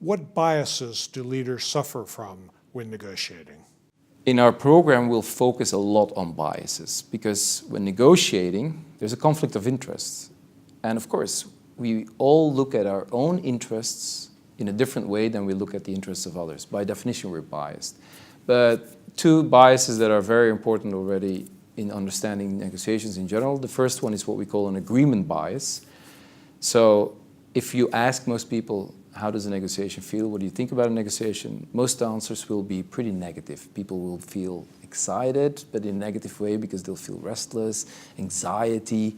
What biases do leaders suffer from when negotiating? In our program, we'll focus a lot on biases because when negotiating, there's a conflict of interest. And of course, we all look at our own interests in a different way than we look at the interests of others. By definition, we're biased. But two biases that are very important already in understanding negotiations in general. The first one is what we call an agreement bias. So if you ask most people, how does a negotiation feel? What do you think about a negotiation? Most answers will be pretty negative. People will feel excited, but in a negative way because they'll feel restless, anxiety,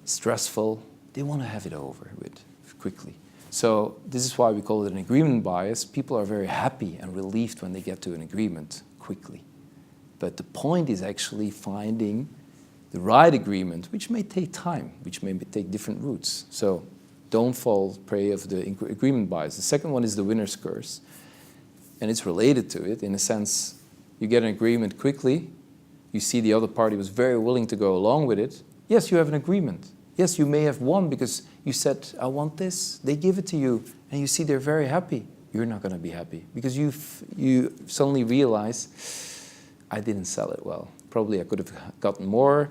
stressful. They want to have it over with quickly. So this is why we call it an agreement bias. People are very happy and relieved when they get to an agreement quickly. But the point is actually finding the right agreement, which may take time, which may take different routes. So don't fall prey of the agreement bias. The second one is the winner's curse. And it's related to it in a sense. You get an agreement quickly. You see the other party was very willing to go along with it. Yes, you have an agreement. Yes, you may have won because you said, I want this. They give it to you. And you see they're very happy. You're not going to be happy because you suddenly realize, I didn't sell it well. Probably I could have gotten more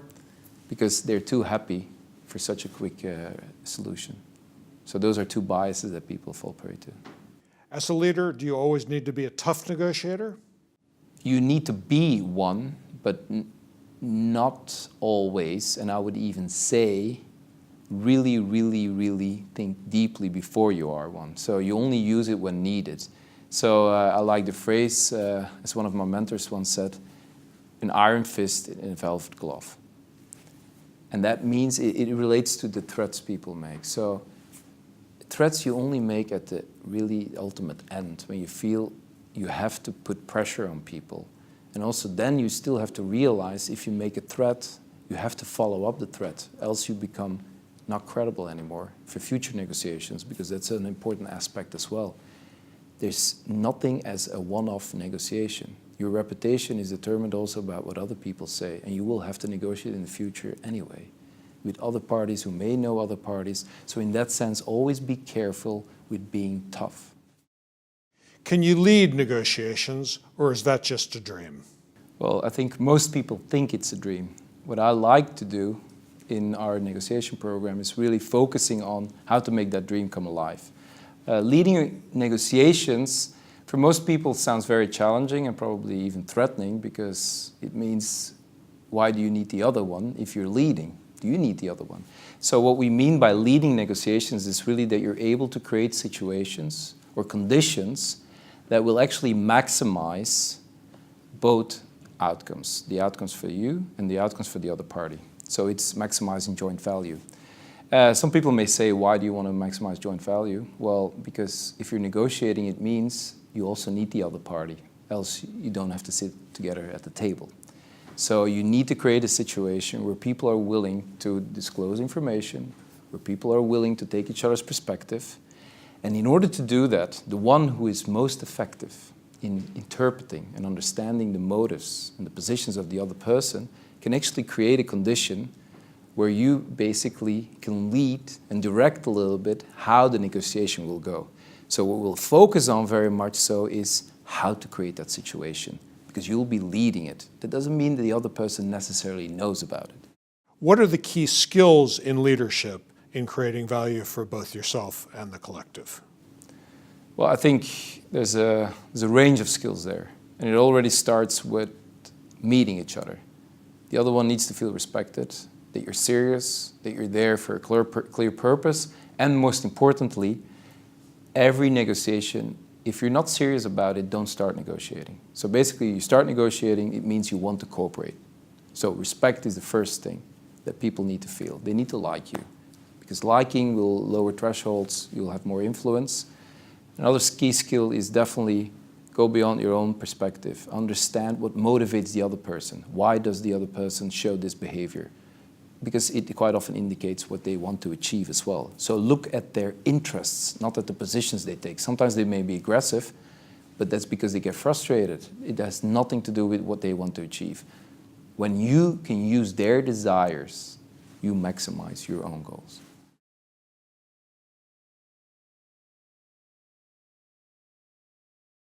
because they're too happy for such a quick solution. So those are two biases that people fall prey to. As a leader, do you always need to be a tough negotiator? You need to be one, but not always. And I would even say, really, really, really think deeply before you are one. So you only use it when needed. So I like the phrase, as one of my mentors once said, an iron fist in a velvet glove. And that means it relates to the threats people make. So threats you only make at the really ultimate end, when you feel you have to put pressure on people. And also then you still have to realize if you make a threat, you have to follow up the threat, else you become not credible anymore for future negotiations, because that's an important aspect as well. There's nothing as a one-off negotiation. Your reputation is determined also about what other people say, and you will have to negotiate in the future anyway with other parties who may know other parties. So in that sense, always be careful with being tough. Can you lead negotiations, or is that just a dream? Well, I think most people think it's a dream. What I like to do in our negotiation program is really focusing on how to make that dream come alive. Leading negotiations, for most people, sounds very challenging and probably even threatening, because it means, why do you need the other one if you're leading? Do you need the other one? So what we mean by leading negotiations is really that you're able to create situations or conditions that will actually maximize both outcomes, the outcomes for you and the outcomes for the other party. So it's maximizing joint value. Some people may say, why do you want to maximize joint value? Well, because if you're negotiating, it means you also need the other party, else you don't have to sit together at the table. So you need to create a situation where people are willing to disclose information, where people are willing to take each other's perspective. And in order to do that, the one who is most effective in interpreting and understanding the motives and the positions of the other person can actually create a condition where you basically can lead and direct a little bit how the negotiation will go. So what we'll focus on very much so is how to create that situation, because you'll be leading it. That doesn't mean that the other person necessarily knows about it. What are the key skills in leadership in creating value for both yourself and the collective? Well, I think there's a range of skills there. And it already starts with meeting each other. The other one needs to feel respected, that you're serious, that you're there for a clear purpose, and most importantly, every negotiation, if you're not serious about it, don't start negotiating. So basically, you start negotiating, it means you want to cooperate. So respect is the first thing that people need to feel. They need to like you, because liking will lower thresholds, you'll have more influence. Another key skill is definitely go beyond your own perspective. Understand what motivates the other person. Why does the other person show this behavior? Because it quite often indicates what they want to achieve as well. So look at their interests, not at the positions they take. Sometimes they may be aggressive, but that's because they get frustrated. It has nothing to do with what they want to achieve. When you can use their desires, you maximize your own goals.